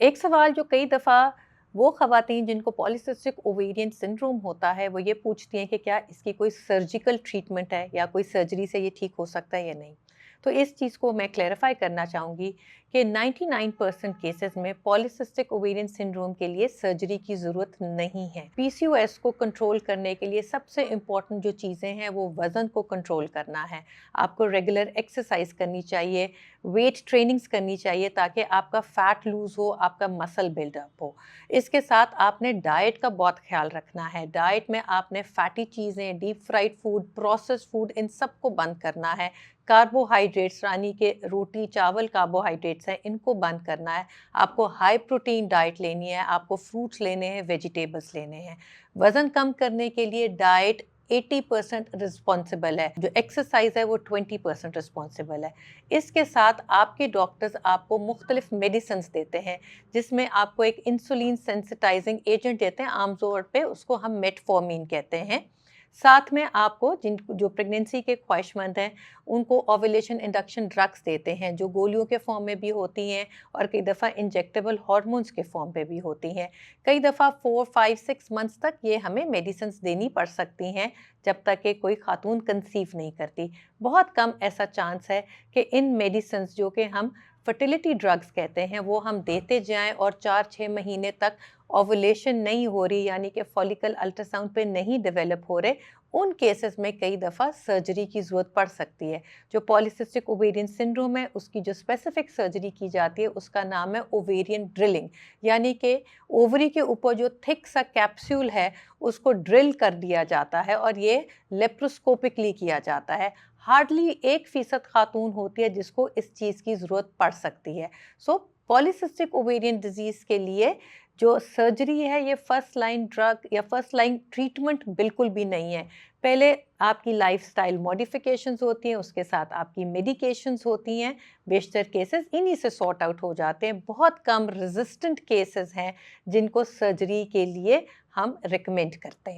एक सवाल जो कई दफ़ा वो ख़वातीन जिनको पॉलीसिस्टिक ओवेरियन सिंड्रोम होता है, वो ये पूछती हैं कि क्या इसकी कोई सर्जिकल ट्रीटमेंट है या कोई सर्जरी से ये ठीक हो सकता है या नहीं। तो इस चीज़ को मैं क्लैरिफाई करना चाहूँगी कि 99% केसेस में पॉलीसिस्टिक ओवेरियन सिंड्रोम के लिए सर्जरी की ज़रूरत नहीं है। पीसीओएस को कंट्रोल करने के लिए सबसे इम्पॉर्टेंट जो चीज़ें हैं वो वज़न को कंट्रोल करना है। आपको रेगुलर एक्सरसाइज करनी चाहिए, वेट ट्रेनिंग्स करनी चाहिए ताकि आपका फैट लूज़ हो, आपका मसल बिल्डअप हो। इसके साथ आपने डाइट का बहुत ख्याल रखना है। डाइट में आपने फैटी चीज़ें, deep fried food, processed food in सबको बंद करना है। कार्बोहाइड्रेट्स यानी कि रोटी, चावल कार्बोहाइड्रेट्स हैं, इनको बंद करना है। आपको हाई प्रोटीन डाइट लेनी है, आपको फ्रूट्स लेने हैं, वेजिटेबल्स लेने हैं। वज़न कम करने के लिए डाइट 80% रिस्पॉन्सिबल है, जो एक्सरसाइज है वो 20% रिस्पॉन्सिबल है। इसके साथ आपके डॉक्टर्स आपको मुख्तलिफ मेडिसिन्स देते हैं, जिसमें आपको एक इंसुलिन सेंसिटाइजिंग एजेंट देते हैं, आमतौर पे उसको हम मेटफॉर्मिन कहते हैं। साथ में आपको जिन जो प्रेगनेंसी के ख्वाहिशमंद हैं उनको ओव्यूलेशन इंडक्शन ड्रग्स देते हैं, जो गोलियों के फॉर्म में भी होती हैं और कई दफ़ा इंजेक्टेबल हार्मोन्स के फॉर्म पे भी होती हैं। कई दफ़ा 4, 5, 6 मंथ्स तक ये हमें मेडिसिन्स देनी पड़ सकती हैं, जब तक कि कोई खातून कंसीव नहीं करती। बहुत कम ऐसा चांस है कि इन मेडिसिन्स जो कि हम फर्टिलिटी ड्रग्स कहते हैं वो हम देते जाएं और 4-6 महीने तक ओवुलेशन नहीं हो रही, यानी कि फॉलिकल अल्ट्रासाउंड पे नहीं डेवलप हो रहे, उन केसेस में कई दफ़ा सर्जरी की ज़रूरत पड़ सकती है। जो पॉलीसिस्टिक ओवेरियन सिंड्रोम है उसकी जो स्पेसिफिक सर्जरी की जाती है उसका नाम है ओवेरियन ड्रिलिंग, यानी कि ओवरी के ऊपर जो थिक सा कैप्सूल है उसको ड्रिल कर दिया जाता है और ये लेप्रोस्कोपिकली किया जाता है। हार्डली 1% खातून होती है जिसको इस चीज़ की ज़रूरत पड़ सकती है। सो पॉलीसिस्टिक ओवेरियन डिजीज़ के लिए जो सर्जरी है ये फर्स्ट लाइन ड्रग या फर्स्ट लाइन ट्रीटमेंट बिल्कुल भी नहीं है। पहले आपकी लाइफ़स्टाइल मॉडिफ़िकेशंस होती हैं, उसके साथ आपकी मेडिकेशंस होती हैं। बेशतर केसेस इन्हीं से सॉर्ट आउट हो जाते हैं। बहुत कम रेज़िस्टेंट केसेस हैं जिनको सर्जरी के लिए हम रिकमेंड करते हैं।